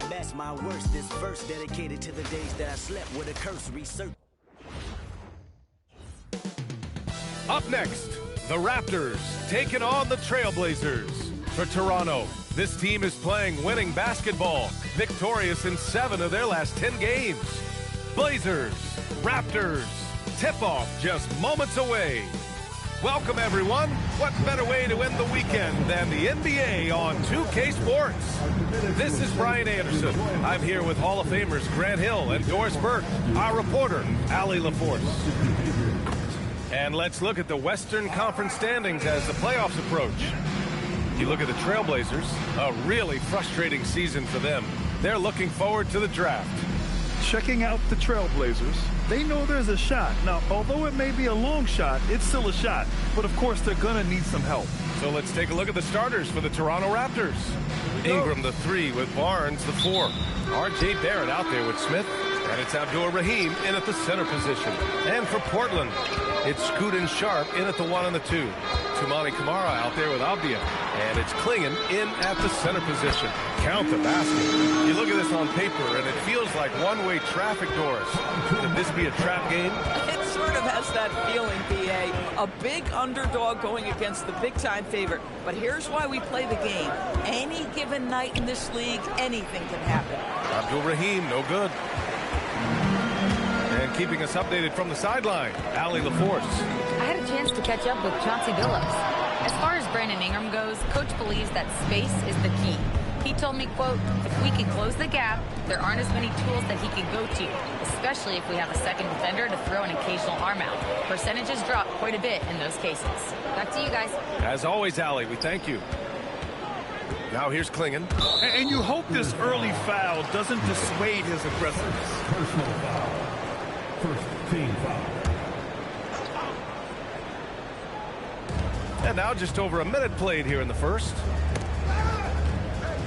best, my worst. This verse dedicated to the days that I slept with a curse. Research. Up next, the Raptors taking on the Trailblazers. For Toronto, this team is playing winning basketball, victorious in 7 of their last 10 games. Blazers, Raptors, tip-off just moments away. Welcome, everyone. What better way to end the weekend than the NBA on 2K Sports? This is Brian Anderson. I'm here with Hall of Famers Grant Hill and Doris Burke, our reporter, Allie LaForce. And let's look at the Western Conference standings as the playoffs approach. You look at the Trailblazers, a really frustrating season for them. They're looking forward to the draft. Checking out the Trailblazers, they know there's a shot. Now, although it may be a long shot, it's still a shot. But, of course, they're going to need some help. So let's take a look at the starters for the Toronto Raptors. Ingram, the 3, with Barnes, the 4. R.J. Barrett out there with Smith. And it's Abdur-Rahim in at the center position. And for Portland, it's Scoot and Sharp in at the 1 and the 2. Toumani Camara out there with Abdia. And it's Klingon in at the center position. Count the basket. You look at this on paper, and it feels like one-way traffic, Doris. Could this be a trap game? It sort of has that feeling, B.A. A big underdog going against the big-time favorite. But here's why we play the game. Any given night in this league, anything can happen. Abdur-Rahim, no good. And keeping us updated from the sideline, Allie LaForce. I had a chance to catch up with Chauncey Billups. As far as Brandon Ingram goes, Coach believes that space is the key. He told me, quote, if we can close the gap, there aren't as many tools that he can go to, especially if we have a second defender to throw an occasional arm out. Percentages drop quite a bit in those cases. Back to you guys. As always, Allie, we thank you. Now here's Klingon. And you hope this early foul doesn't dissuade his aggressiveness. Personal foul. First team foul. And now just over a minute played here in the first.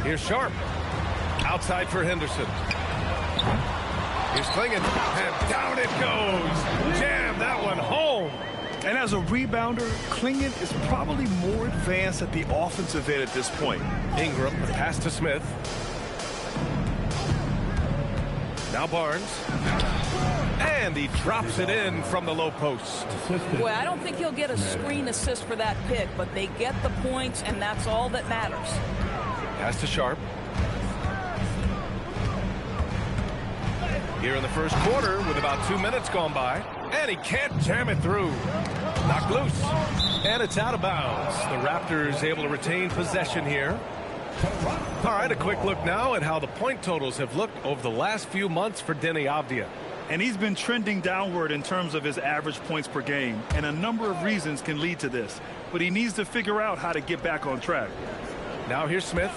Here's Sharp. Outside for Henderson. Here's Klingon. And down it goes. Jam that one home. And as a rebounder, Klingon is probably more advanced at the offensive end at this point. Ingram, pass to Smith. Now Barnes. And he drops it in from the low post. Boy, I don't think he'll get a screen assist for that pick, but they get the points, and that's all that matters. Pass to Sharp. Here in the first quarter with about 2 minutes gone by. And he can't jam it through. Knocked loose. And it's out of bounds. The Raptors able to retain possession here. All right, a quick look now at how the point totals have looked over the last few months for Deni Avdija. And he's been trending downward in terms of his average points per game. And a number of reasons can lead to this. But he needs to figure out how to get back on track. Now here's Smith,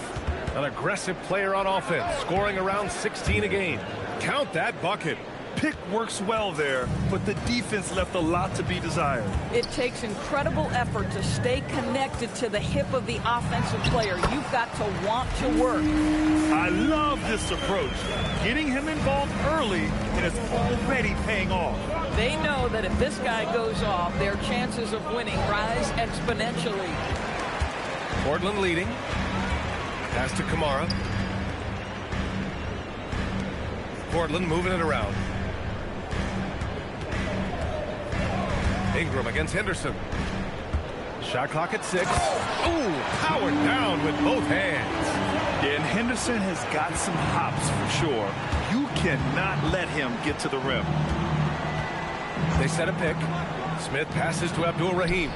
an aggressive player on offense, scoring around 16 a game. Count that bucket. Pick works well there, but the defense left a lot to be desired. It takes incredible effort to stay connected to the hip of the offensive player. You've got to want to work. I love this approach. Getting him involved early, and it's already paying off. They know that if this guy goes off, their chances of winning rise exponentially. Portland leading. Pass to Camara. Portland moving it around. Ingram against Henderson. Shot clock at 6. Ooh, powered down with both hands. Yeah, and Henderson has got some hops for sure. You cannot let him get to the rim. They set a pick. Smith passes to Abdur-Rahim.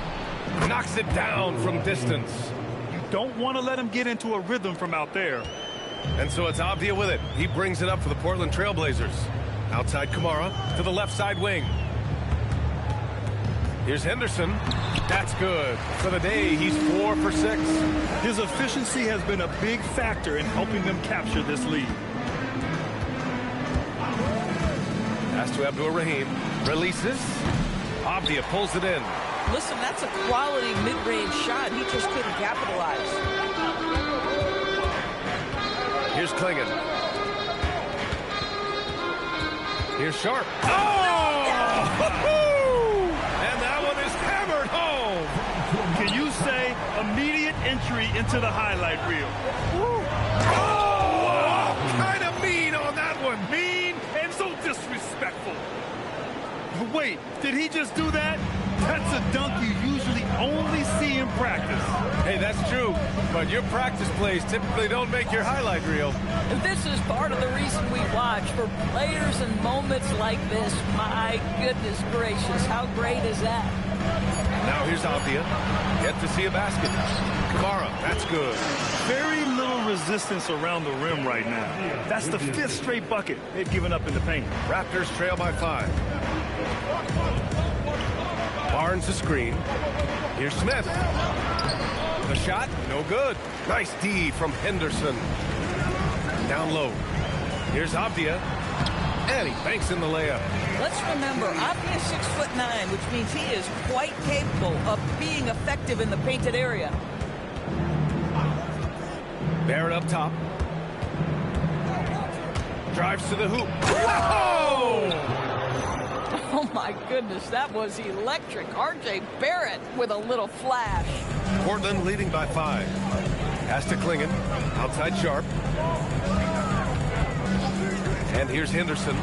Knocks it down from distance. You don't want to let him get into a rhythm from out there. And so it's Avdija with it. He brings it up for the Portland Trailblazers. Outside Camara to the left side wing. Here's Henderson. That's good. For the day, he's 4 for 6. His efficiency has been a big factor in helping them capture this lead. Pass to Abdur-Rahim. Releases. Avdija pulls it in. Listen, that's a quality mid-range shot. He just couldn't capitalize. Here's Klingon. Here's Sharp. Oh! And that one is hammered home. Can you say immediate entry into the highlight reel? Oh! What kind Did he just do that? That's a dunk you usually only see in practice. Hey, that's true, but your practice plays typically don't make your highlight reel. This is part of the reason we watch, for players and moments like this. My goodness gracious, how great is that? Now here's Avdia. Yet to see a basket. Kamara, that's good. Very little resistance around the rim right now. That's the 5th straight bucket they've given up in the paint. Raptors trail by 5. Barnes the screen. Here's Smith. The shot, no good. Nice D from Henderson. Down low. Here's Avdia. And he banks in the layup. Let's remember, Avdia's 6'9", which means he is quite capable of being effective in the painted area. Barrett up top. Drives to the hoop. Whoa! Oh my goodness, that was electric. RJ Barrett with a little flash. Portland leading by 5. Pass to Klingon. Outside Sharp. And here's Henderson.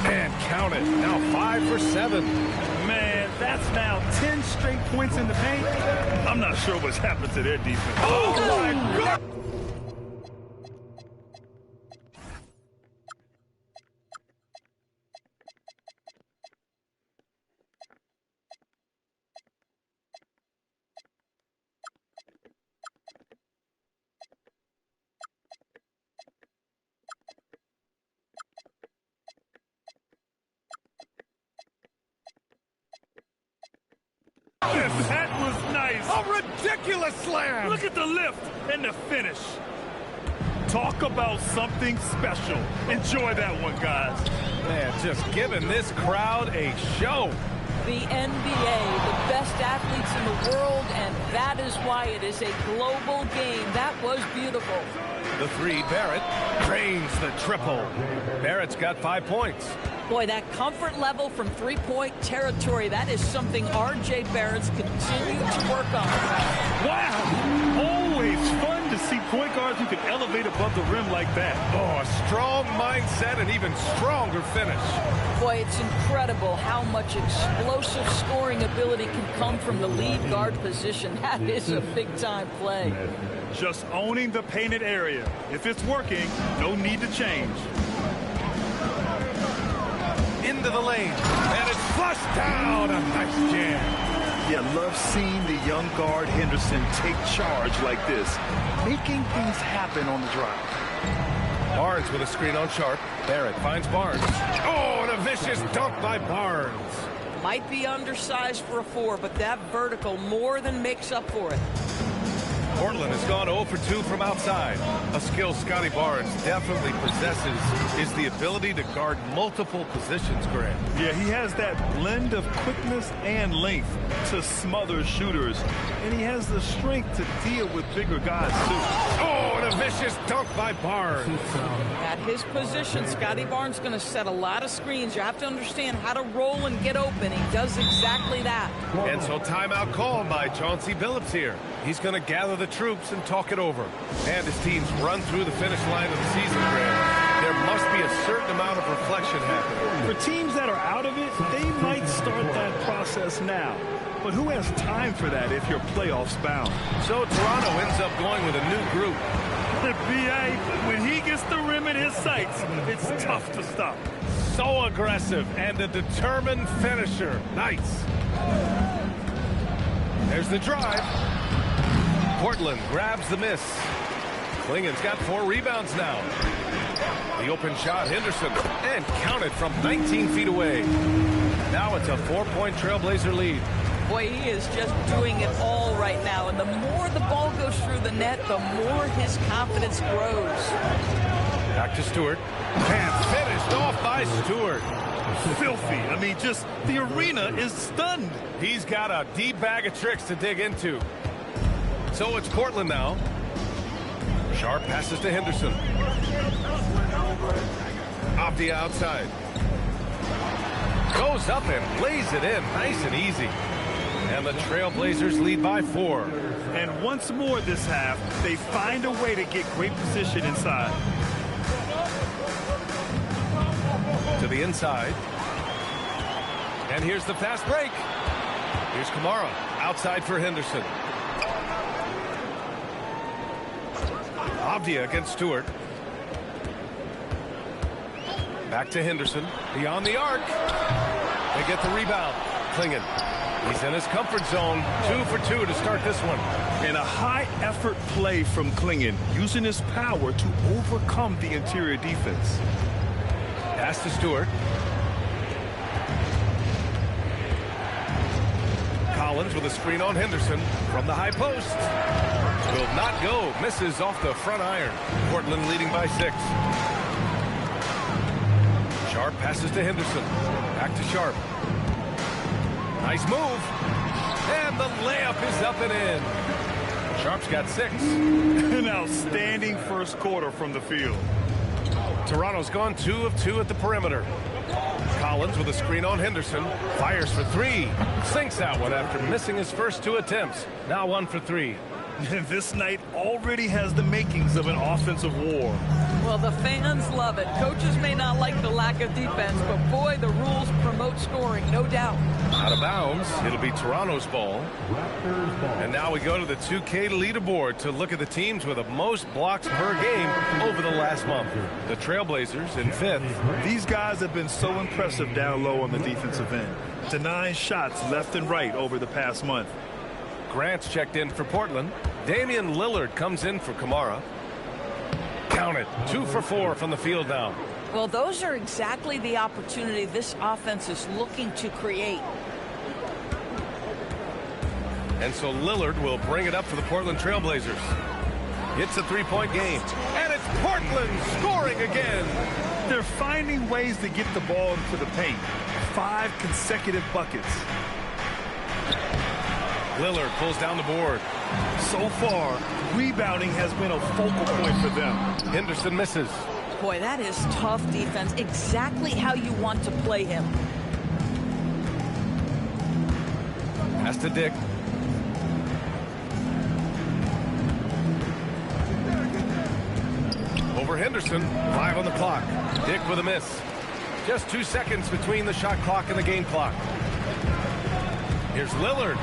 And count it. Now 5 for 7. Man, that's now 10 straight points in the paint. I'm not sure what's happened to their defense. Oh my God! That was nice. A ridiculous slam! Look at the lift and the finish. Talk about something special. Enjoy that one, guys. Man, just giving this crowd a show. The NBA, the best athletes in the world, and that is why it is a global game. That was beautiful. The 3, Barrett drains the triple. Barrett's got 5 points. Boy, that comfort level from three-point territory, that is something R.J. Barrett's continue to work on. Wow! Always fun to see point guards who can elevate above the rim like that. Oh, a strong mindset and even stronger finish. Boy, it's incredible how much explosive scoring ability can come from the lead guard position. That is a big-time play. Just owning the painted area. If it's working, no need to change. Into the lane, and it's flushed down. A nice jam. Yeah, love seeing the young guard Henderson take charge like this, making things happen on the drive. Barnes with a screen on Sharp. Barrett finds Barnes. Oh, and a vicious dunk by Barnes. Might be undersized for a 4, but that vertical more than makes up for it. Portland has gone 0 for 2 from outside. A skill Scotty Barnes definitely possesses is the ability to guard multiple positions, Grant. Yeah, he has that blend of quickness and length to smother shooters. And he has the strength to deal with bigger guys, too. Oh, and a vicious dunk by Barnes. At his position, Scotty Barnes going to set a lot of screens. You have to understand how to roll and get open. He does exactly that. And so timeout called by Chauncey Billups here. He's going to gather the troops and talk it over. And his team's run through the finish line of the season, Grant. There must be a certain amount of reflection happening. For teams that are out of it, they might start that process now. But who has time for that if you're playoffs bound? So Toronto ends up going with a new group. The BA, when he gets the rim in his sights, it's tough to stop. So aggressive and a determined finisher. Nice. There's the drive. Portland grabs the miss. Klingon's got 4 rebounds now. The open shot, Henderson, and counted from 19 feet away. Now it's a 4-point Trailblazer lead. Boy, he is just doing it all right now. And the more the ball goes through the net, the more his confidence grows. Back to Stewart. And finished off by Stewart. Filthy. I mean, just the arena is stunned. He's got a deep bag of tricks to dig into. So it's Portland now. Sharp passes to Henderson. Off the outside. Goes up and lays it in nice and easy. And the Trailblazers lead by 4. And once more this half, they find a way to get great position inside. To the inside. And here's the fast break. Here's Kamara outside for Henderson. Avdia against Stewart. Back to Henderson. Beyond the arc. They get the rebound. Klingon. He's in his comfort zone. 2 for 2 to start this one. And a high-effort play from Klingon, using his power to overcome the interior defense. Pass to Stewart. Collins with a screen on Henderson from the high post. Will not go. Misses off the front iron. Portland leading by 6. Sharp passes to Henderson. Back to Sharp. Nice move. And the layup is up and in. Sharp's got 6. An outstanding first quarter from the field. Toronto's gone 2 of 2 at the perimeter. Collins with a screen on Henderson. Fires for 3. Sinks that one after missing his first 2 attempts. Now 1 for 3. This night already has the makings of an offensive war. Well, the fans love it. Coaches may not like the lack of defense, but boy, the rules promote scoring, no doubt. Out of bounds. It'll be Toronto's ball. And now we go to the 2K leaderboard to look at the teams with the most blocks per game over the last month. The Trailblazers in 5th. These guys have been so impressive down low on the defensive end. Denying shots left and right over the past month. Grant's checked in for Portland. Damian Lillard comes in for Kamara. Count it. 2 for 4 from the field now. Well, those are exactly the opportunity this offense is looking to create. And so Lillard will bring it up for the Portland Trailblazers. It's a 3-point game. And it's Portland scoring again. They're finding ways to get the ball into the paint. 5 consecutive buckets. Lillard pulls down the board. So far, rebounding has been a focal point for them. Henderson misses. Boy, that is tough defense. Exactly how you want to play him. Pass to Dick. Over Henderson. 5 on the clock. Dick with a miss. Just 2 seconds between the shot clock and the game clock. Here's Lillard.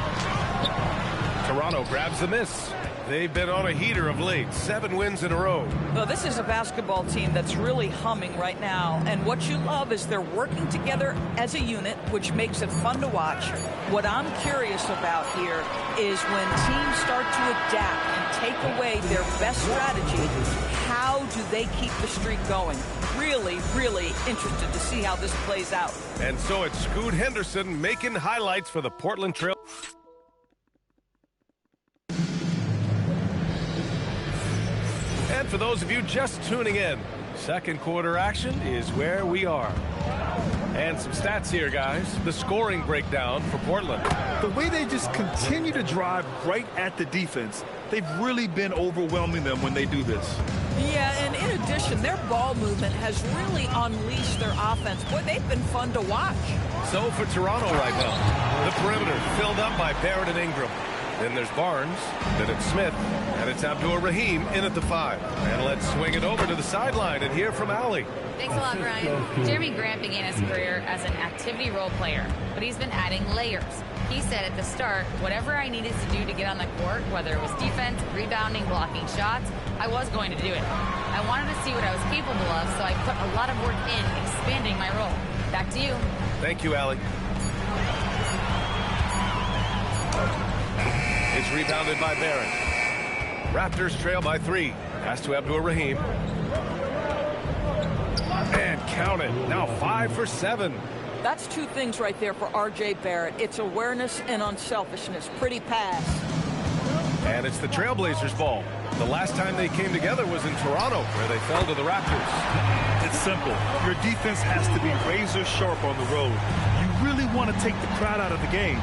Toronto grabs the miss. They've been on a heater of late. 7 wins in a row. Well, this is a basketball team that's really humming right now. And what you love is they're working together as a unit, which makes it fun to watch. What I'm curious about here is when teams start to adapt and take away their best strategy, how do they keep the streak going? Really, really interested to see how this plays out. And so it's Scoot Henderson making highlights for the Portland Trail. And for those of you just tuning in, second quarter action is where we are. And some stats here, guys. The scoring breakdown for Portland. The way they just continue to drive right at the defense, they've really been overwhelming them when they do this. Yeah, and in addition, their ball movement has really unleashed their offense. Boy, they've been fun to watch. So for Toronto right now, the perimeter filled up by Barrett and Ingram. Then there's Barnes, then it's Smith, and it's Abdur-Rahim in at the 5. And let's swing it over to the sideline and hear from Allie. Thanks a lot, Brian. Jeremy Grant began his career as an activity role player, but he's been adding layers. He said at the start, whatever I needed to do to get on the court, whether it was defense, rebounding, blocking shots, I was going to do it. I wanted to see what I was capable of, so I put a lot of work in expanding my role. Back to you. Thank you, Allie. It's rebounded by Barrett. Raptors trail by 3. Pass to Abdur-Rahim. And count it. Now 5 for 7. That's 2 things right there for R.J. Barrett. It's awareness and unselfishness. Pretty pass. And it's the Trailblazers' ball. The last time they came together was in Toronto, where they fell to the Raptors. It's simple. Your defense has to be razor sharp on the road. You really want to take the crowd out of the game.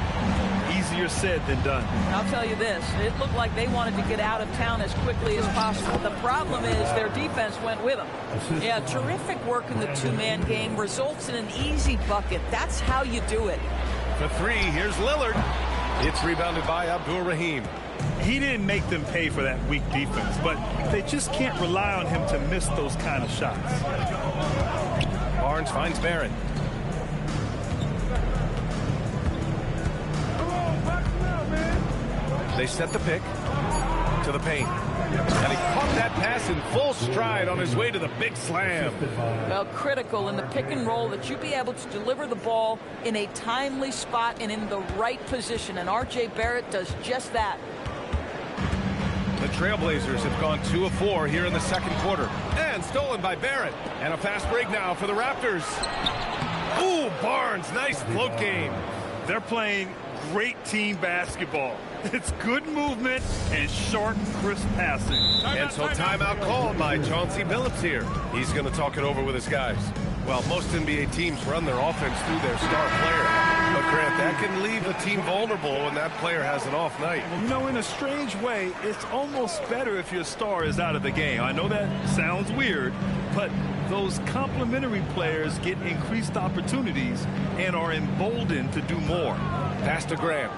Easier said than done. I'll tell you this, it looked like they wanted to get out of town as quickly as possible. The problem is their defense went with them. Yeah, terrific work in the 2-man game results in an easy bucket. That's how you do it. For 3, here's Lillard. It's rebounded by Abdur-Rahim. He didn't make them pay for that weak defense, but they just can't rely on him to miss those kind of shots. Barnes finds Barrett. They set the pick to the paint. And he caught that pass in full stride on his way to the big slam. Well, critical in the pick and roll that you be able to deliver the ball in a timely spot and in the right position. And R.J. Barrett does just that. The Trailblazers have gone 2 of 4 here in the second quarter. And stolen by Barrett. And a fast break now for the Raptors. Ooh, Barnes, nice float game. They're playing great team basketball. It's good movement and sharp, crisp passing. And so timeout called by Chauncey Billups here. He's going to talk it over with his guys. Well, most NBA teams run their offense through their star player. But, Grant, that can leave a team vulnerable when that player has an off night. You know, in a strange way, it's almost better if your star is out of the game. I know that sounds weird, but those complementary players get increased opportunities and are emboldened to do more. Pass to Graham.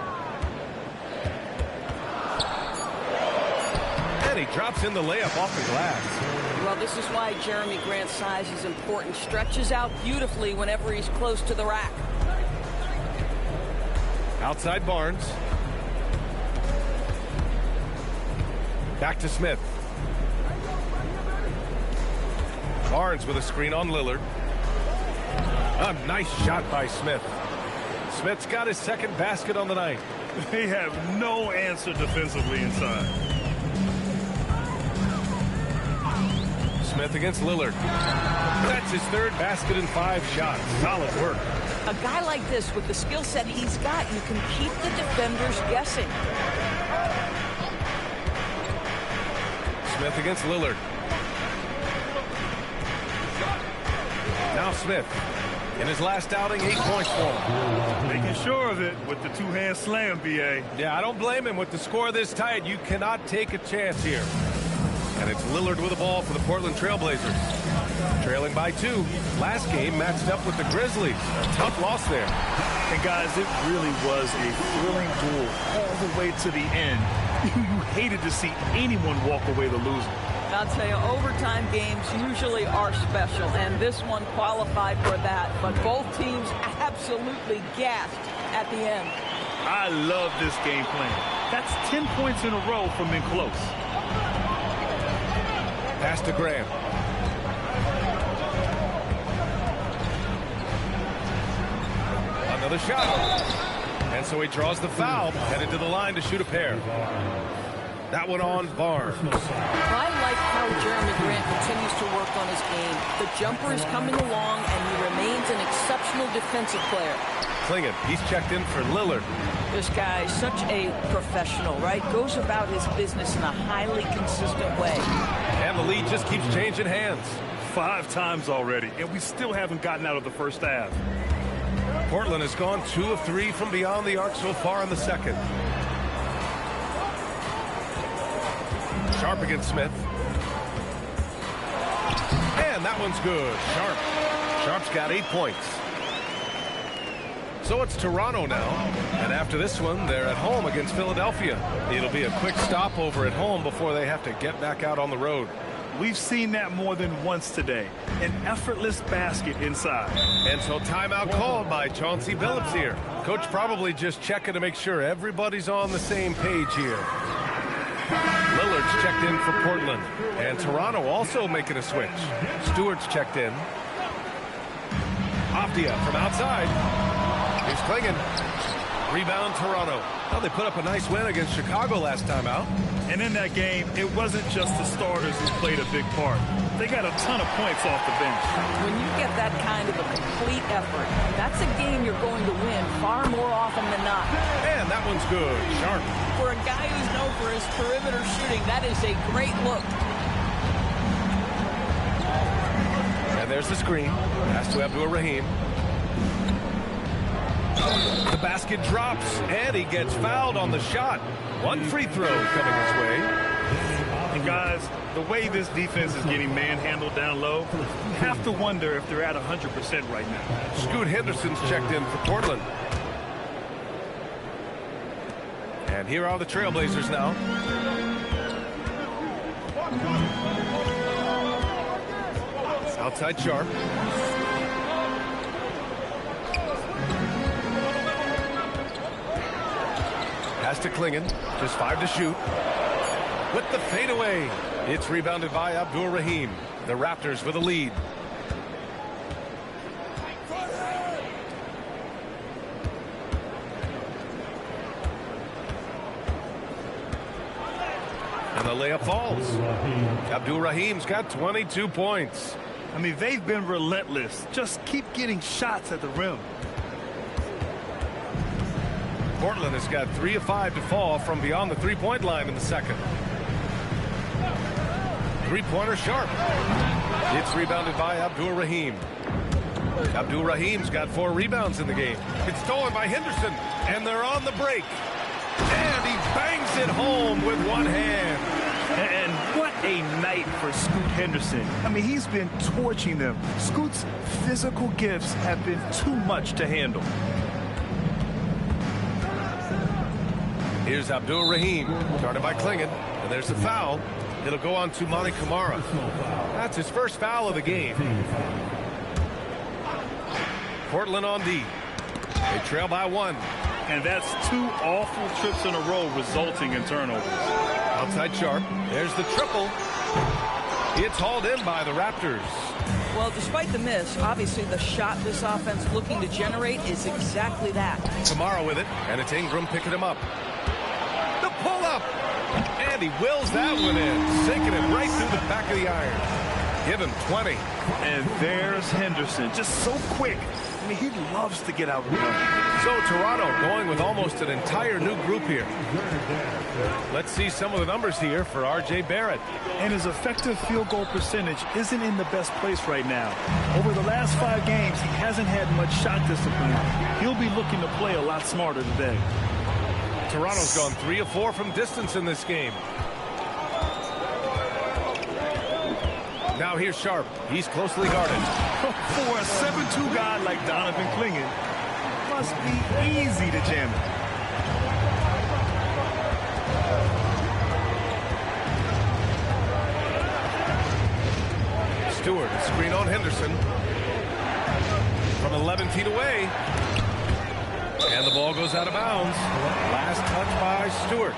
And he drops in the layup off the glass. Well, this is why Jeremy Grant's size is important. Stretches out beautifully whenever he's close to the rack. Outside Barnes. Back to Smith. Barnes with a screen on Lillard. A nice shot by Smith. Smith's got his second basket on the night. They have no answer defensively inside. Smith against Lillard. That's his third basket in 5 shots. Solid work. A guy like this with the skill set he's got, you can keep the defenders guessing. Smith against Lillard. Now Smith. In his last outing, 8 points for him. Making sure of it with the two-hand slam, B.A. Yeah, I don't blame him. With the score this tight, you cannot take a chance here. And it's Lillard with the ball for the Portland Trailblazers. Trailing by 2. Last game matched up with the Grizzlies. A tough loss there. And guys, it really was a thrilling duel all the way to the end. You hated to see anyone walk away the loser. I'll tell you, overtime games usually are special, and this one qualified for that. But both teams absolutely gasped at the end. I love this game plan. That's 10 points in a row from in close. Pass to Graham. Another shot. And so he draws the foul, headed to the line to shoot a pair. That one on Barnes. I like how Jeremy Grant continues to work on his game. The jumper is coming along, and he remains an exceptional defensive player. Klingon, he's checked in for Lillard. This guy is such a professional, right? Goes about his business in a highly consistent way. And the lead just keeps changing hands. 5 times already, and we still haven't gotten out of the first half. Portland has gone 2 of 3 from beyond the arc so far in the second. Sharp against Smith. And that one's good. Sharp. Sharp's got 8 points. So it's Toronto now. And after this one, they're at home against Philadelphia. It'll be a quick stopover at home before they have to get back out on the road. We've seen that more than once today. An effortless basket inside. And so timeout called by Chauncey Billups here. Coach probably just checking to make sure everybody's on the same page here. Lillard's checked in for Portland. And Toronto also making a switch. Stewart's checked in. Avdia from outside. Here's Klingon. Rebound Toronto. Well, they put up a nice win against Chicago last time out. And in that game, it wasn't just the starters who played a big part. They got a ton of points off the bench. When you get that kind of a complete effort, that's a game you're going to win far more often than not. And that one's good. Sharp. For a guy who's known for his perimeter shooting, that is a great look. And there's the screen. Pass to Abdur-Rahim. The basket drops, and he gets fouled on the shot. 1 free throw coming his way. And guys, the way this defense is getting manhandled down low, you have to wonder if they're at 100% right now. Scoot Henderson's checked in for Portland. And here are the Trailblazers now. Outside Sharp. Pass to Klingon. Just 5 to shoot. With the fadeaway. It's rebounded by Abdur-Rahim. The Raptors with a lead. And the layup falls. Abdur-Rahim's got 22 points. I mean, they've been relentless. Just keep getting shots at the rim. Portland has got 3 of 5 to fall from beyond the three-point line in the second. Three-pointer Sharp. It's rebounded by Abdur-Rahim. Abdur-Rahim's got 4 rebounds in the game. It's stolen by Henderson, and they're on the break. And he bangs it home with one hand. And what a night for Scoot Henderson. I mean, he's been torching them. Scoot's physical gifts have been too much to handle. Here's Abdur-Rahim, guarded by Klingon, and there's a foul. It'll go on to Monty Kamara. That's his first foul of the game. Portland on D. They trail by 1. And that's 2 awful trips in a row resulting in turnovers. Outside Sharp. There's the triple. It's hauled in by the Raptors. Well, despite the miss, obviously the shot this offense looking to generate is exactly that. Kamara with it, and it's Ingram picking him up. The pull-up. And he wills that one in, sinking it right through the back of the iron. Give him 20. And there's Henderson, just so quick. I mean, he loves to get out and run. So Toronto going with almost an entire new group here. Let's see some of the numbers here for R.J. Barrett. And his effective field goal percentage isn't in the best place right now. Over the last 5 games, he hasn't had much shot discipline. He'll be looking to play a lot smarter today. Toronto's gone 3 of 4 from distance in this game. Now here's Sharp. He's closely guarded. For a 7'2" guy like Donovan Klingon, must be easy to jam it. Stewart, screen on Henderson. From 11 feet away. And the ball goes out of bounds. Last touch by Stewart.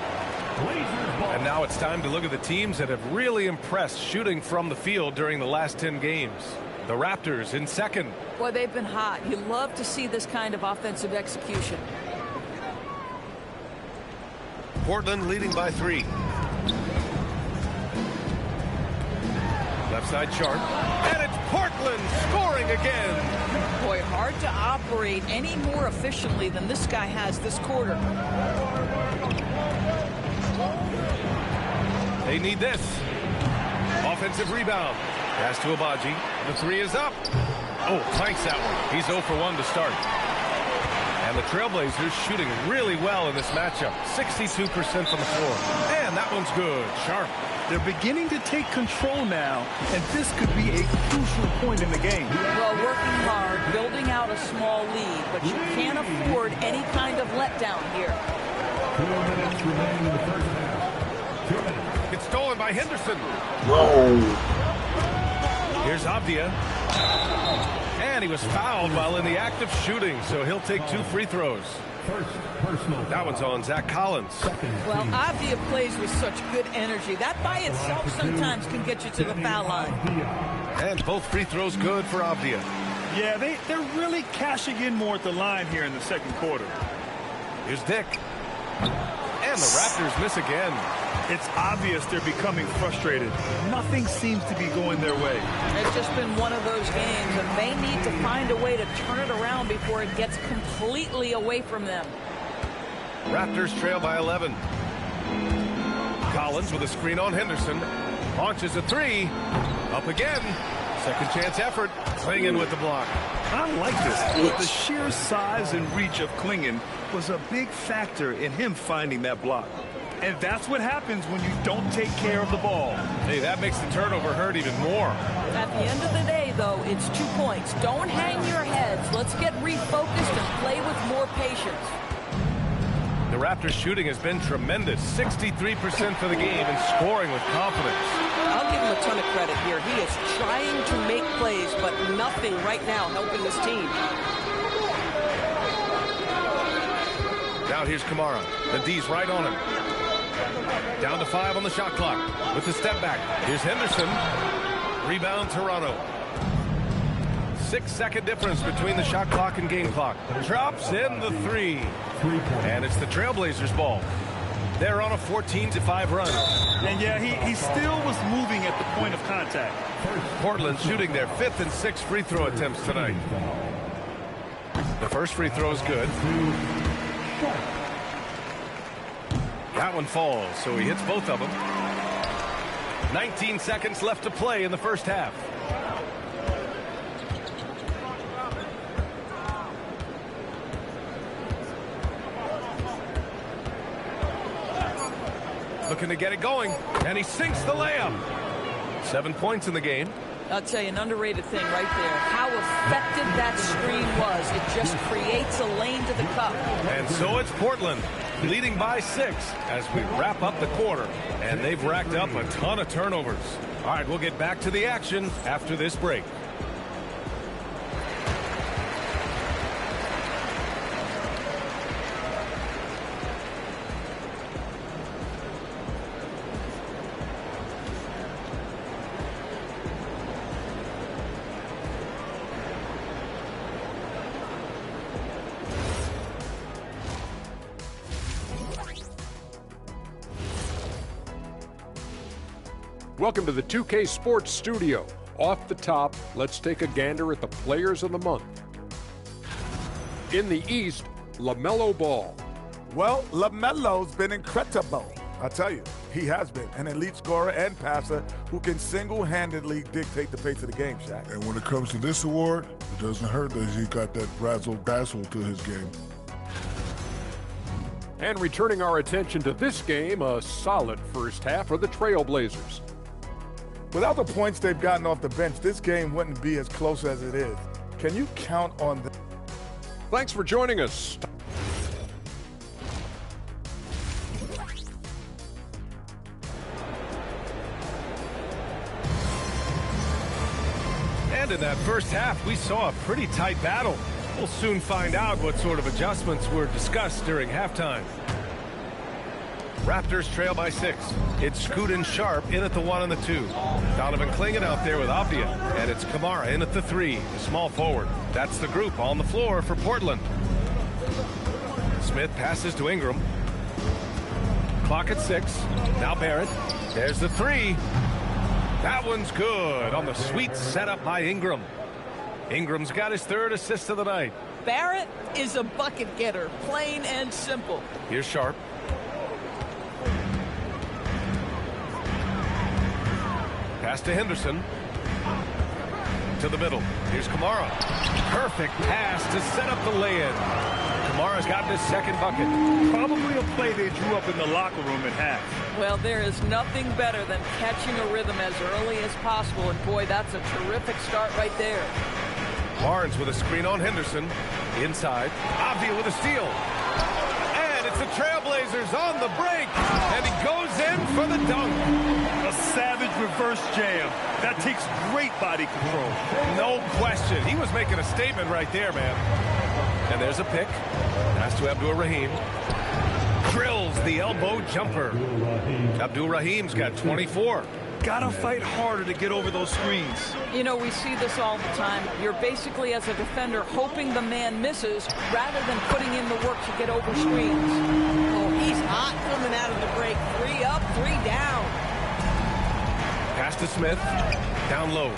And now it's time to look at the teams that have really impressed shooting from the field during the last 10 games. The Raptors in second. Boy, they've been hot. You love to see this kind of offensive execution. Portland leading by 3. Left side Sharp. And it's Portland scoring again. Boy, hard to operate any more efficiently than this guy has this quarter. They need this. Offensive rebound. Pass to Abaji. The 3 is up. Oh, clanks that one. He's 0 for 1 to start. And the Trailblazers shooting really well in this matchup. 62% from the floor. And that one's good. Sharp. They're beginning to take control now, and this could be a crucial point in the game. Well, working hard, building out a small lead, but you can't afford any kind of letdown here. 2 minutes remaining in the first half. 2 minutes. It's stolen by Henderson. Here's Avdia. And he was fouled while in the act of shooting, so he'll take 2 free throws. First personal. That one's on Zach Collins. Well, Avdia plays with such good energy. That by itself sometimes can get you to the foul line. And both free throws good for Avdia. Yeah, they're really cashing in more at the line here in the second quarter. Here's Dick. And the Raptors miss again. It's obvious they're becoming frustrated. Nothing seems to be going their way. It's just been one of those games, and they need to find a way to turn it around before it gets completely away from them. Raptors trail by 11. Collins with a screen on Henderson. Launches a 3. Up again. Second chance effort. Klingon with the block. I like this. The sheer size and reach of Klingon was a big factor in him finding that block. And that's what happens when you don't take care of the ball. Hey, that makes the turnover hurt even more. At the end of the day, though, it's 2 points. Don't hang your heads. Let's get refocused and play with more patience. The Raptors shooting has been tremendous. 63% for the game and scoring with confidence. I'll give him a ton of credit here. He is trying to make plays, but nothing right now helping his team. Now here's Kamara. The D's right on him. Down to 5 on the shot clock with the step back. Here's Henderson. Rebound Toronto. 6-second difference between the shot clock and game clock. Drops in the 3. And it's the Trailblazers ball. They're on a 14-5 run. And yeah, he still was moving at the point of contact. Portland shooting their 5th and 6th free throw attempts tonight. The first free throw is good. That one falls, so he hits both of them. 19 seconds left to play in the first half. Looking to get it going, and he sinks the layup. 7 points in the game. I'll tell you, an underrated thing right there. How effective that screen was. It just creates a lane to the cup. And so it's Portland, leading by 6 as we wrap up the quarter. And they've racked up a ton of turnovers. All right, we'll get back to the action after this break. Welcome to the 2K Sports Studio. Off the top, let's take a gander at the players of the month. In the East, LaMelo Ball. Well, LaMelo's been incredible. I tell you, he has been an elite scorer and passer who can single-handedly dictate the pace of the game, Shaq. And when it comes to this award, it doesn't hurt that he got that razzle-dazzle to his game. And returning our attention to this game, a solid first half for the Trailblazers. Without the points they've gotten off the bench, this game wouldn't be as close as it is. Can you count on them? Thanks for joining us. And in that first half, we saw a pretty tight battle. We'll soon find out what sort of adjustments were discussed during halftime. Raptors trail by 6. It's Scoot and Sharp in at the 1 and the 2. Donovan Clingan out there with Avdia. And it's Kamara in at the 3, the small forward. That's the group on the floor for Portland. Smith passes to Ingram. Clock at 6. Now Barrett. There's the 3. That one's good on the sweet setup by Ingram. Ingram's got his 3rd assist of the night. Barrett is a bucket getter, plain and simple. Here's Sharp. Pass to Henderson. To the middle. Here's Kamara. Perfect pass to set up the lay-in. Kamara's gotten his 2nd bucket. Probably a play they drew up in the locker room at half. Well, there is nothing better than catching a rhythm as early as possible. And boy, that's a terrific start right there. Barnes with a screen on Henderson. Inside. Avdia with a steal. And it's the Trailblazers on the break. And he goes in for the dunk. A savage reverse jam. That takes great body control. No question. He was making a statement right there, man. And there's a pick. Pass to Abdul-Rahim. Drills the elbow jumper. Abdul-Rahim's got 24. Gotta fight harder to get over those screens. You know, we see this all the time. You're basically, as a defender, hoping the man misses rather than putting in the work to get over screens. Oh, he's hot coming out of the break. 3 up, 3 down. Pass to Smith. Down low.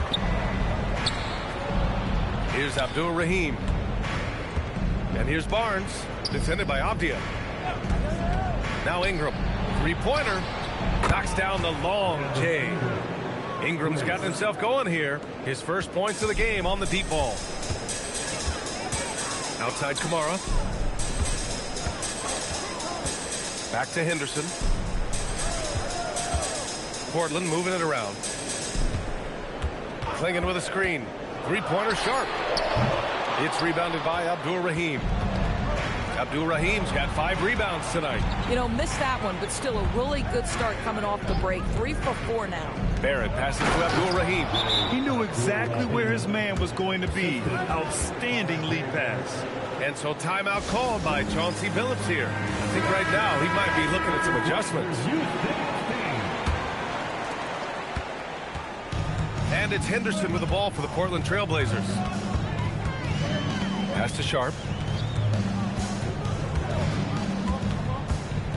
Here's Abdul-Rahim. And here's Barnes. Defended by Avdia. Now Ingram. 3-pointer. Knocks down the long J. Ingram's gotten himself going here. His first points of the game on the deep ball. Outside Kamara. Back to Henderson. Portland moving it around. Clingan with a screen. 3-pointer Sharp. It's rebounded by Abdul-Rahim. Abdul-Rahim's got 5 rebounds tonight. You know, missed that one, but still a really good start coming off the break. 3 for 4 now. Barrett passes to Abdul-Rahim. He knew exactly where his man was going to be. Outstanding lead pass. And so timeout called by Chauncey Billups here. I think right now he might be looking at some adjustments. And it's Henderson with the ball for the Portland Trailblazers. Pass to Sharp.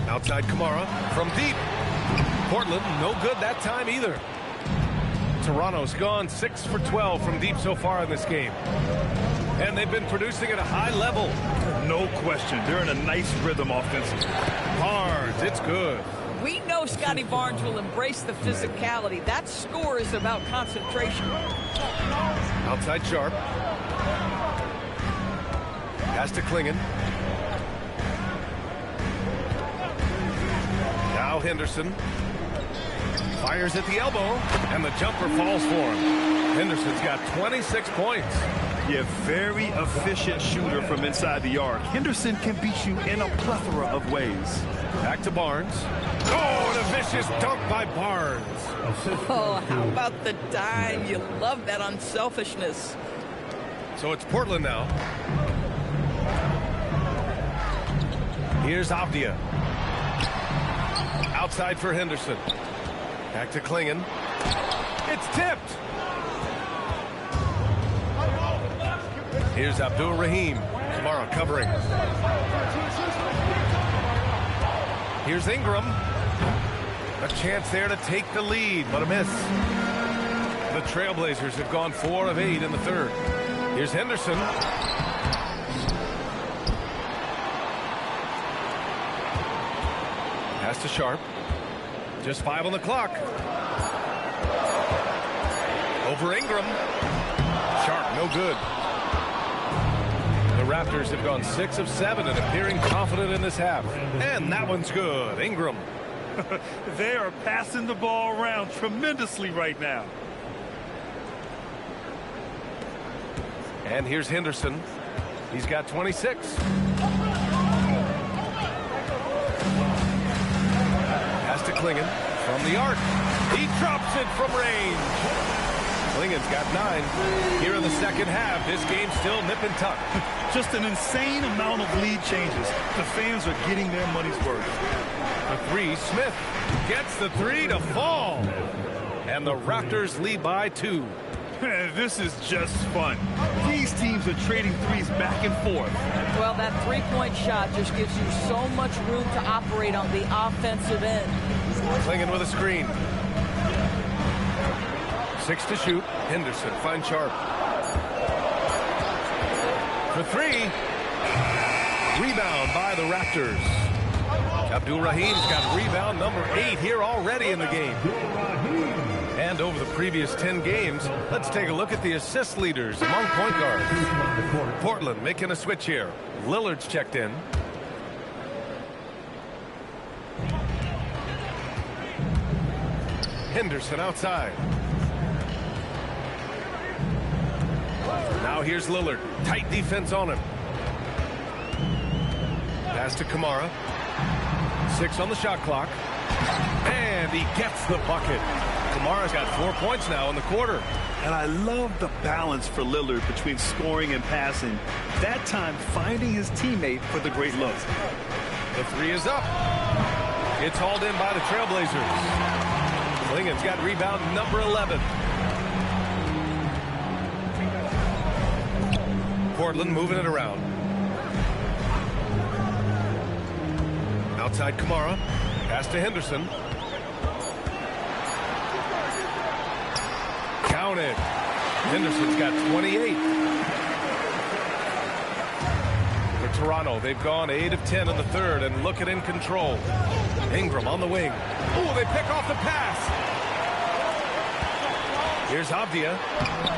Outside Kamara from deep. Portland no good that time either. Toronto's gone 6 for 12 from deep so far in this game. And they've been producing at a high level. No question. They're in a nice rhythm offensively. Barnes, it's good. We know Scotty Barnes will embrace the physicality. That score is about concentration. Outside Sharp. Pass to Klingon. Now Henderson. Fires at the elbow, and the jumper falls for him. Henderson's got 26 points. Yeah, very efficient shooter from inside the arc. Henderson can beat you in a plethora of ways. Back to Barnes. Oh, and a vicious dunk by Barnes. Oh, how about the dime? You love that unselfishness. So it's Portland now. Here's Avdia. Outside for Henderson. Back to Klingon. It's tipped. Here's Abdul-Rahim. Kamara covering. Here's Ingram. A chance there to take the lead, but a miss. The Trailblazers have gone 4 of 8 in the third. Here's Henderson. Pass to Sharp. Just 5 on the clock. Over Ingram. Sharp, no good. The Raptors have gone 6 of 7 and appearing confident in this half. And that one's good. Ingram. They are passing the ball around tremendously right now. And here's Henderson. He's got 26. Pass to Klingon from the arc. He drops it from range. Klingon's got 9. Here in the second half, this game's still nip and tuck. Just an insane amount of lead changes. The fans are getting their money's worth. The 3, Smith gets the 3 to fall. And the Raptors lead by 2. This is just fun. These teams are trading threes back and forth. Well, that three-point shot just gives you so much room to operate on the offensive end. Klingon with a screen. 6 to shoot. Henderson finds Sharp. For 3. Rebound by the Raptors. Abdul-Rahim's got rebound number 8 here already in the game. And over the previous 10 games, let's take a look at the assist leaders among point guards. Portland making a switch here. Lillard's checked in. Henderson outside. Now here's Lillard. Tight defense on him. Pass to Kamara. 6 on the shot clock. And he gets the bucket. Kamara's got 4 points now in the quarter. And I love the balance for Lillard between scoring and passing. That time finding his teammate for the great look. The 3 is up. It's hauled in by the Trailblazers. Klingon's got rebound number 11. Portland moving it around. Outside Kamara. Pass to Henderson. Counted. Henderson's got 28. For Toronto, they've gone 8 of 10 in the third and looking in control. Ingram on the wing. Oh, they pick off the pass. Here's Avdia.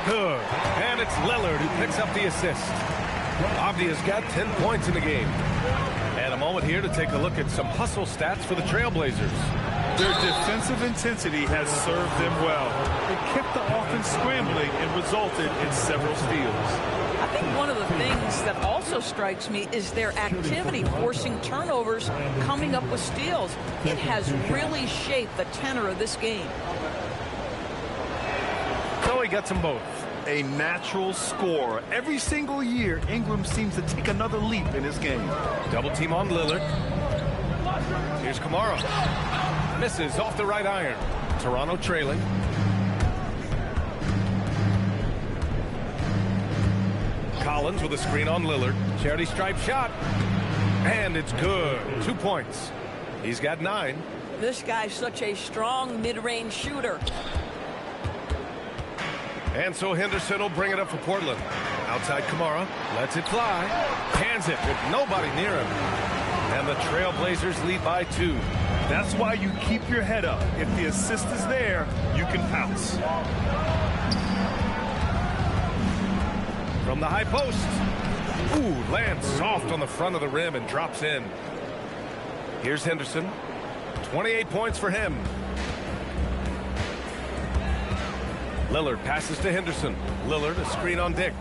Good. And it's Lillard who picks up the assist. Avdia's got 10 points in the game. And a moment here to take a look at some hustle stats for the Trailblazers. Their defensive intensity has served them well. It kept the offense scrambling and resulted in several steals. I think think one of the things that also strikes me is their activity, forcing turnovers, coming up with steals. It has really shaped the tenor of this game. So he gets them both. A natural scorer. Every single year, Ingram seems to take another leap in his game. Double team on Lillard. Here's Kamara. Misses off the right iron. Toronto trailing. Collins with a screen on Lillard. Charity stripe shot. And it's good. 2 points. He's got 9. This guy's such a strong mid-range shooter. And so Henderson will bring it up for Portland. Outside Kamara. Lets it fly. Hands it with nobody near him. And the Trailblazers lead by 2. That's why you keep your head up. If the assist is there, you can pounce. From the high post. Ooh, lands soft on the front of the rim and drops in. Here's Henderson. 28 points for him. Lillard passes to Henderson. Lillard, a screen on Dick.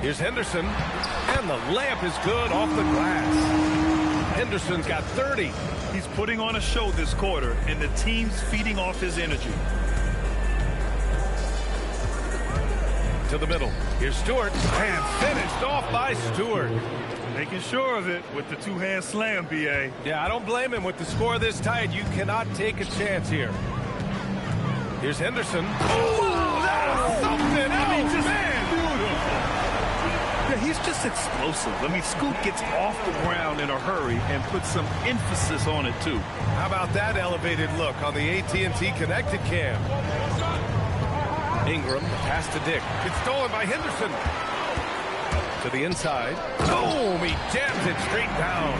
Here's Henderson. And the layup is good off the glass. Henderson's got 30. He's putting on a show this quarter, and the team's feeding off his energy. To the middle. Here's Stewart. And finished off by Stewart. Making sure of it with the two-hand slam, B.A. Yeah, I don't blame him. With the score this tight, you cannot take a chance here. Here's Henderson. Oh, that's something else, man. Yeah, he's just explosive. I mean, Scoot gets off the ground in a hurry and puts some emphasis on it, too. How about that elevated look on the AT&T connected cam? Ingram, pass to Dick. It's stolen by Henderson. To the inside. Boom! He jams it straight down.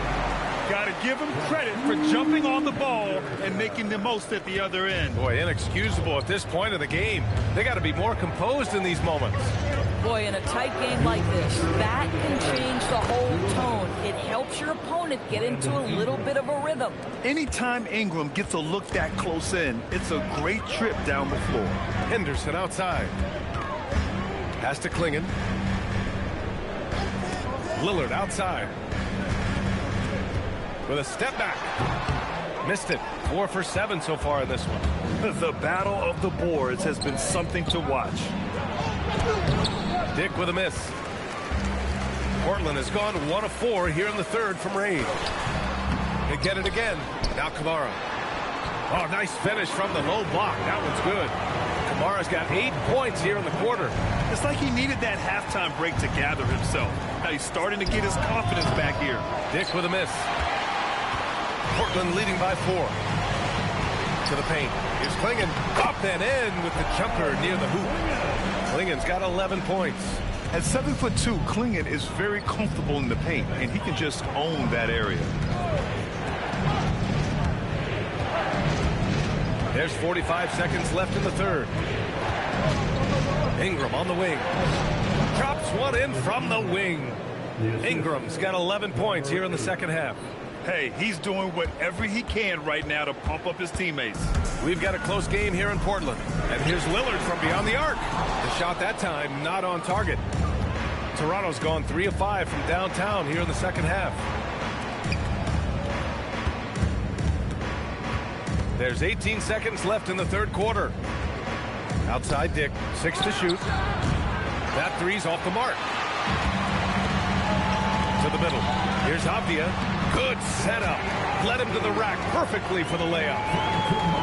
Got to give him credit for jumping on the ball and making the most at the other end. Boy, inexcusable at this point of the game. They got to be more composed in these moments. Boy, in a tight game like this, that can change the whole tone. It helps your opponent get into a little bit of a rhythm. Anytime Ingram gets a look that close in, it's a great trip down the floor. Henderson outside. Pass to Klingon. Lillard outside. With a step back. Missed it. 4 for 7 so far in this one. The battle of the boards has been something to watch. Dick with a miss. Portland has gone 1 of 4 here in the third from range. They get it again. Now Kamara. Oh, nice finish from the low block. That one's good. Kamara's got 8 points here in the quarter. It's like he needed that halftime break to gather himself. Now he's starting to get his confidence back here. Dick with a miss. Portland leading by 4. To the paint. Here's Klingon. Up and in with the jumper near the hoop. Klingon's got 11 points. At 7'2", Klingon is very comfortable in the paint, and he can just own that area. There's 45 seconds left in the third. Ingram on the wing. Drops one in from the wing. Ingram's got 11 points here in the second half. Hey, he's doing whatever he can right now to pump up his teammates. We've got a close game here in Portland. And here's Lillard from beyond the arc. The shot that time not on target. Toronto's gone 3 of 5 from downtown here in the second half. There's 18 seconds left in the third quarter. Outside Dick, 6 to shoot. That three's off the mark. To the middle. Here's Avdia. Good setup. Led him to the rack perfectly for the layup.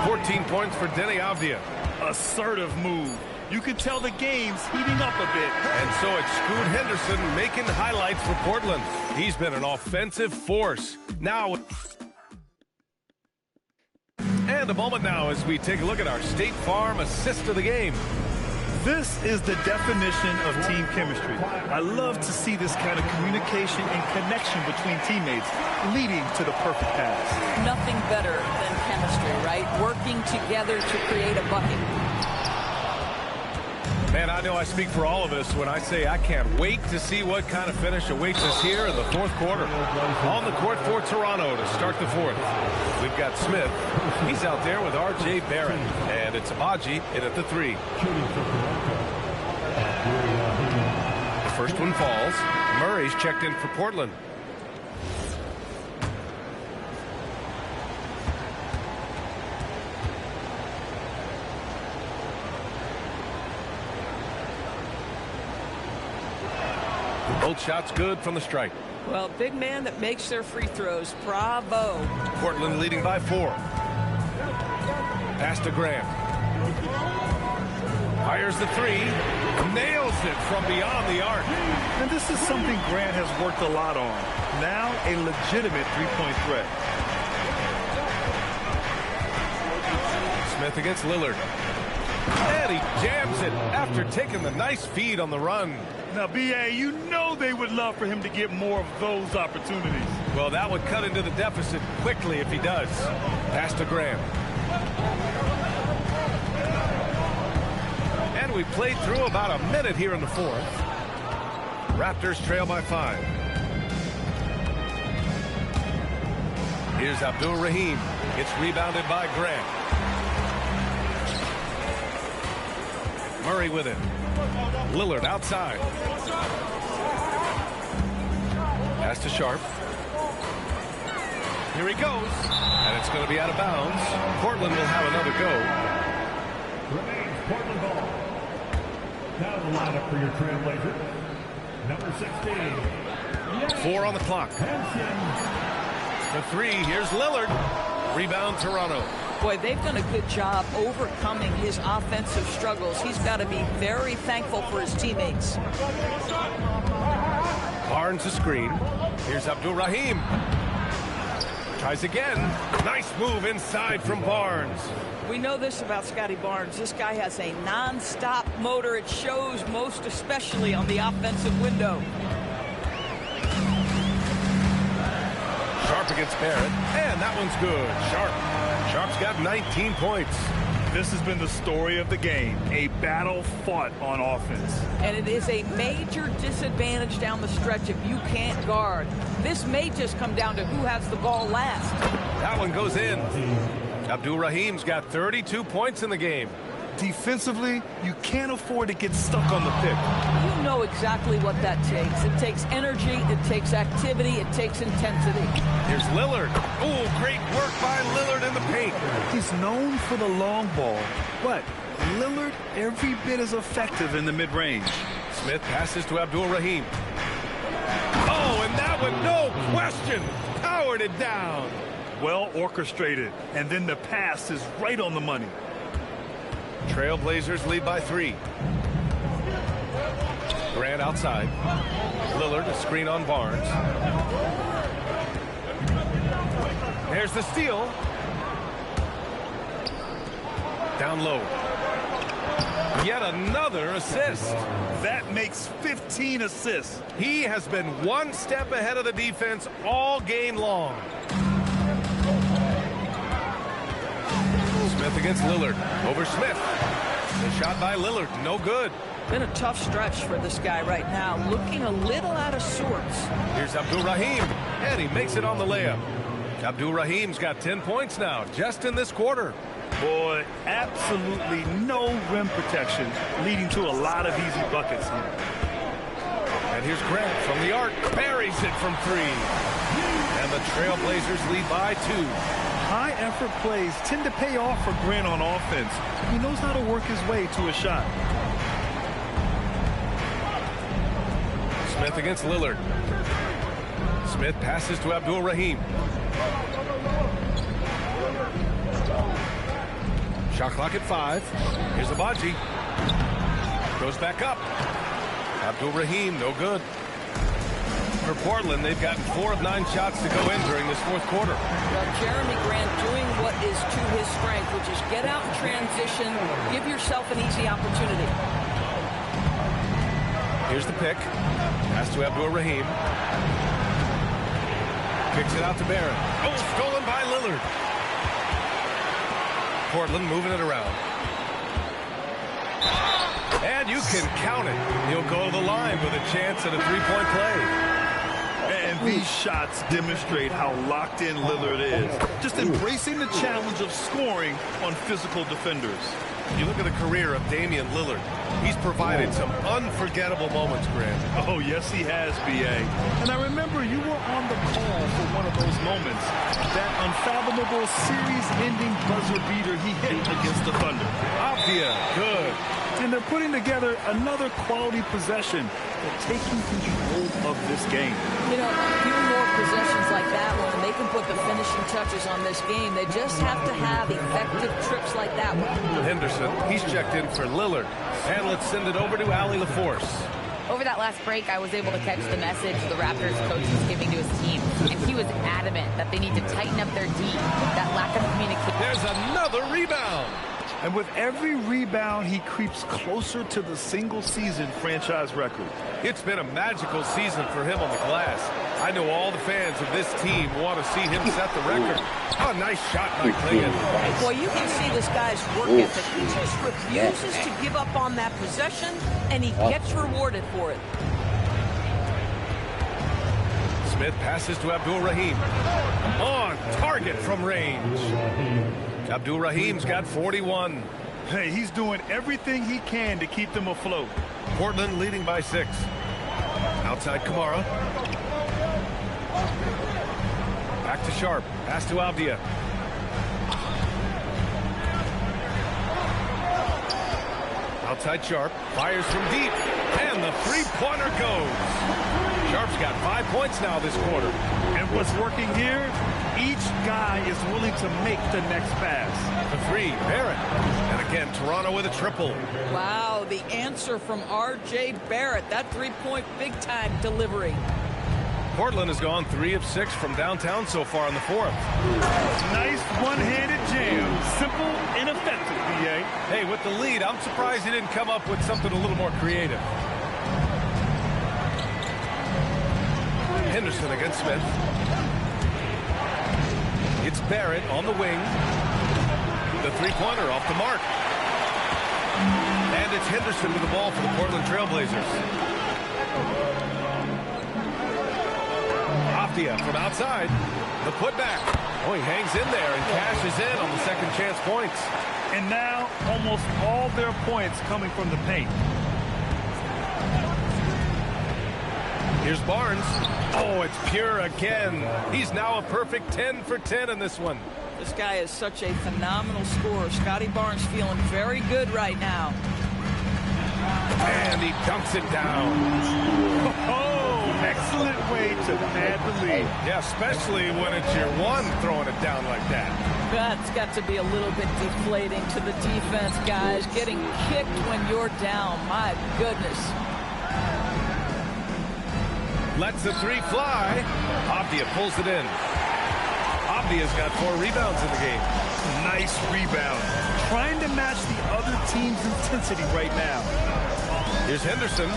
14 points for Denny Avdia. Assertive move. You can tell the game's heating up a bit. And so it's Scoot Henderson making highlights for Portland. He's been an offensive force. Now, and a moment now as we take a look at our State Farm assist of the game. This is the definition of team chemistry. I love to see this kind of communication and connection between teammates leading to the perfect pass. Nothing better than chemistry, right? Working together to create a bucket. Man, I know I speak for all of us when I say I can't wait to see what kind of finish awaits us here in the fourth quarter. On the court for Toronto to start the fourth. We've got Smith. He's out there with R.J. Barrett. And it's Abaji in at the 3. The First one falls. Murray's checked in for Portland. Both shots good from the stripe. Well, big man that makes their free throws. Bravo. Portland leading by 4. Pass to Grant. Fires the 3. Nails it from beyond the arc. And this is something Grant has worked a lot on. Now a legitimate three-point threat. Smith against Lillard. And he jams it after taking the nice feed on the run. Now, B.A., you know they would love for him to get more of those opportunities. Well, that would cut into the deficit quickly if he does. Pass to Graham. And we played through about a minute here in the 4th. Raptors trail by 5. Here's Abdul-Rahim. It's rebounded by Grant. Murray with it. Lillard outside. Pass to Sharp. Here he goes. And it's going to be out of bounds. Portland will have another go. Remains Portland ball. Now the lineup for your Trailblazers. Number 16. 4 on the clock. The 3. Here's Lillard. Rebound Toronto. Boy, they've done a good job overcoming his offensive struggles. He's got to be very thankful for his teammates. Barnes a screen. Here's Abdul-Rahim. Tries again. Nice move inside from Barnes. We know this about Scotty Barnes. This guy has a non-stop motor. It shows most especially on the offensive window. Sharp against Barrett. And that one's good. Sharp's got 19 points. This has been the story of the game. A battle fought on offense. And it is a major disadvantage down the stretch if you can't guard. This may just come down to who has the ball last. That one goes in. Abdul-Rahim's got 32 points in the game. Defensively, you can't afford to get stuck on the pick. You know exactly what that takes. It takes energy, it takes activity, it takes intensity. Here's Lillard. Oh, great work by Lillard in the paint. He's known for the long ball, but Lillard every bit as effective in the mid-range. Smith passes to Abdul-Rahim. Oh, and that one, no question, powered it down. Well orchestrated, and then the pass is right on the money. Trailblazers lead by 3. Grant outside. Lillard, a screen on Barnes. There's the steal. Down low. Yet another assist. That makes 15 assists. He has been one step ahead of the defense all game long. Smith against Lillard. Over Smith. The shot by Lillard. No good. Been a tough stretch for this guy right now. Looking a little out of sorts. Here's Abdul-Rahim. And he makes it on the layup. Abdul-Rahim's got 10 points now, just in this quarter. Boy, absolutely no rim protection, leading to a lot of easy buckets here. And here's Grant from the arc. Buries it from 3. And the Trailblazers lead by 2. High-effort plays tend to pay off for Grant on offense. He knows how to work his way to a shot. Smith against Lillard. Smith passes to Abdul-Rahim. Shot clock at 5. Here's Abaji. Goes back up. Abdul-Rahim, no good. For Portland, they've gotten 4 of 9 shots to go in during this 4th quarter. Well, Jeremy Grant doing what is to his strength, which is get out in transition, give yourself an easy opportunity. Here's the pick. Pass to Abdul-Rahim. Kicks it out to Barrett. Oh, stolen by Lillard. Portland moving it around. And you can count it. He'll go to the line with a chance at a 3-point play. And these shots demonstrate how locked in Lillard is. Just embracing the challenge of scoring on physical defenders. You look at the career of Damian Lillard. He's provided some unforgettable moments, Grant. Oh, yes, he has, B.A. And I remember you were on the call for one of those moments. That unfathomable series-ending buzzer beater he hit against the Thunder. Avdia, good. And they're putting together another quality possession for taking control of this game. You know, a few more possessions like that one, and they can put the finishing touches on this game. They just have to have effective trips like that one. Henderson, he's checked in for Lillard. And let's send it over to Allie LaForce. Over that last break, I was able to catch the message the Raptors coach was giving to his team, and he was adamant that they need to tighten up their D. That lack of communication. There's another rebound. And with every rebound, he creeps closer to the single-season franchise record. It's been a magical season for him on the glass. I know all the fans of this team want to see him set the record. Oh, nice shot by Clingan. Boy, you can see this guy's work ethic. He just refuses to give up on that possession, and he gets rewarded for it. Smith passes to Abdul-Rahim. On target from range. Abdul-Rahim's got 41. Hey, he's doing everything he can to keep them afloat. Portland leading by 6. Outside Kamara. Back to Sharp. Pass to Avdia. Outside Sharp. Fires from deep. And the three-pointer goes. Sharp's got 5 points now this quarter. And what's working here? Each guy is willing to make the next pass. The three, Barrett. And again, Toronto with a triple. Wow, the answer from R.J. Barrett. That three-point big-time delivery. Portland has gone 3 of 6 from downtown so far in the fourth. Nice one-handed jam. Simple and effective, B.A. Hey, with the lead, I'm surprised he didn't come up with something a little more creative. Henderson against Smith. It's Barrett on the wing. The three-pointer off the mark. And it's Henderson with the ball for the Portland Trailblazers. Avdia from outside. The putback. Oh, he hangs in there and cashes in on the second chance points. And now almost all their points coming from the paint. Here's Barnes. Oh, it's Pure again. He's now a perfect 10 for 10 in this one. This guy is such a phenomenal scorer. Scotty Barnes feeling very good right now. And he dunks it down. Oh, excellent way to pad the lead. Yeah, especially when it's your one throwing it down like that. That's got to be a little bit deflating to the defense, guys. Getting kicked when you're down. My goodness. Lets the three fly. Avdia pulls it in. Avdia's got 4 rebounds in the game. Nice rebound. Trying to match the other team's intensity right now. Here's Henderson.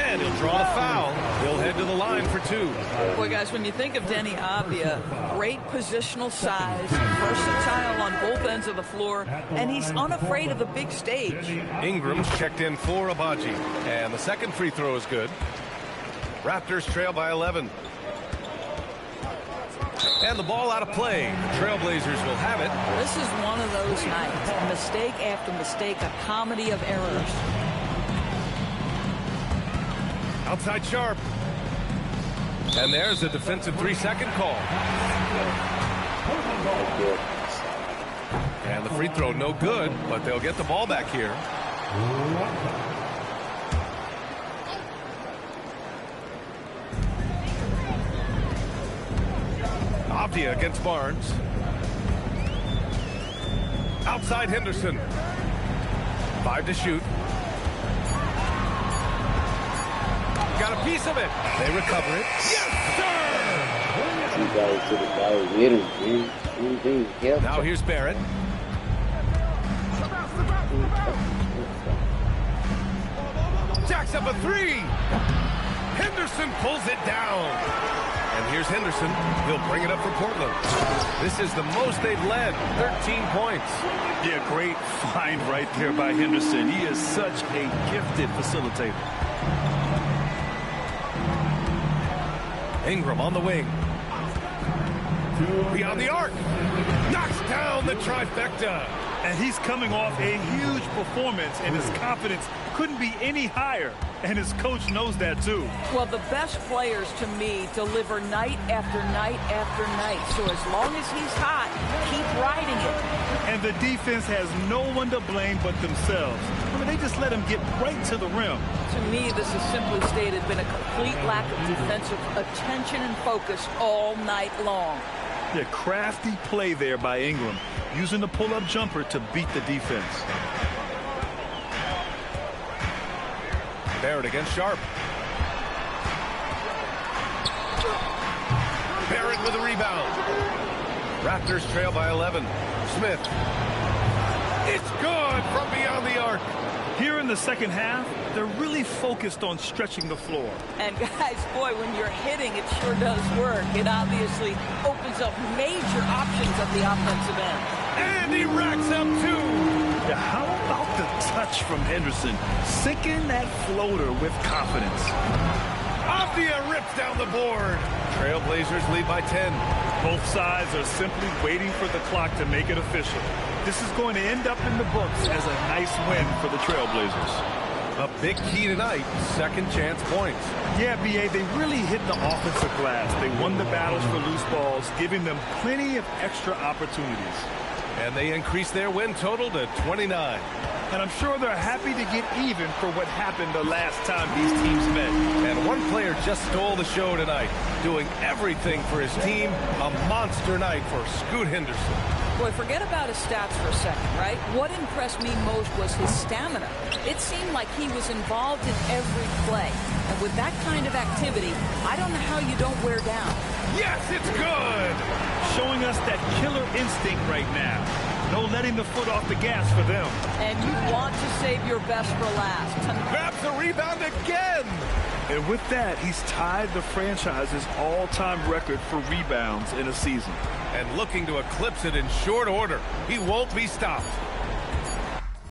And he'll draw the foul. He'll head to the line for 2. Boy, guys, when you think of Denny Avdia, great positional size, versatile on both ends of the floor, and he's unafraid of the big stage. Ingram's checked in for Abaji. And the second free throw is good. Raptors trail by 11. And the ball out of play. The Trailblazers will have it. This is one of those nights. Mistake after mistake, a comedy of errors. Outside Sharp. And there's a defensive 3-second call. And the free throw no good, but they'll get the ball back here. Avdia against Barnes. Outside Henderson. 5 to shoot. Got a piece of it. They recover it. Yes, sir! Now here's Barrett. Jacks up a 3. Henderson pulls it down. And here's Henderson. He'll bring it up for Portland. This is the most they've led. 13 points. Yeah, great find right there by Henderson. He is such a gifted facilitator. Ingram on the wing. Beyond the arc. Knocks down the trifecta. And he's coming off a huge performance, and his confidence couldn't be any higher. And his coach knows that, too. Well, the best players, to me, deliver night after night after night. So as long as he's hot, keep riding it. And the defense has no one to blame but themselves. I mean, they just let him get right to the rim. To me, this has simply stated been a complete lack of defensive attention and focus all night long. Yeah, crafty play there by Ingram, using the pull-up jumper to beat the defense. Barrett against Sharp. Barrett with a rebound. Raptors trail by 11. Smith. It's good from beyond the arc. Here in the second half, they're really focused on stretching the floor. And guys, boy, when you're hitting, it sure does work. It obviously opens up major options at the offensive end. And he racks up two. Yeah, how about the touch from Henderson? Sinking that floater with confidence. Avdia rips down the board. Trailblazers lead by 10. Both sides are simply waiting for the clock to make it official. This is going to end up in the books as a nice win for the Trailblazers. A big key tonight, second chance points. Yeah, B.A., they really hit the offensive glass. They won the battles for loose balls, giving them plenty of extra opportunities. And they increased their win total to 29. And I'm sure they're happy to get even for what happened the last time these teams met. And one player just stole the show tonight, doing everything for his team. A monster night for Scoot Henderson. Boy, forget about his stats for a second, right? What impressed me most was his stamina. It seemed like he was involved in every play. And with that kind of activity, I don't know how you don't wear down. Yes, it's good! Showing us that killer instinct right now. No letting the foot off the gas for them. And you want to save your best for last. Grabs the rebound again! And with that, he's tied the franchise's all-time record for rebounds in a season. And looking to eclipse it in short order. He won't be stopped.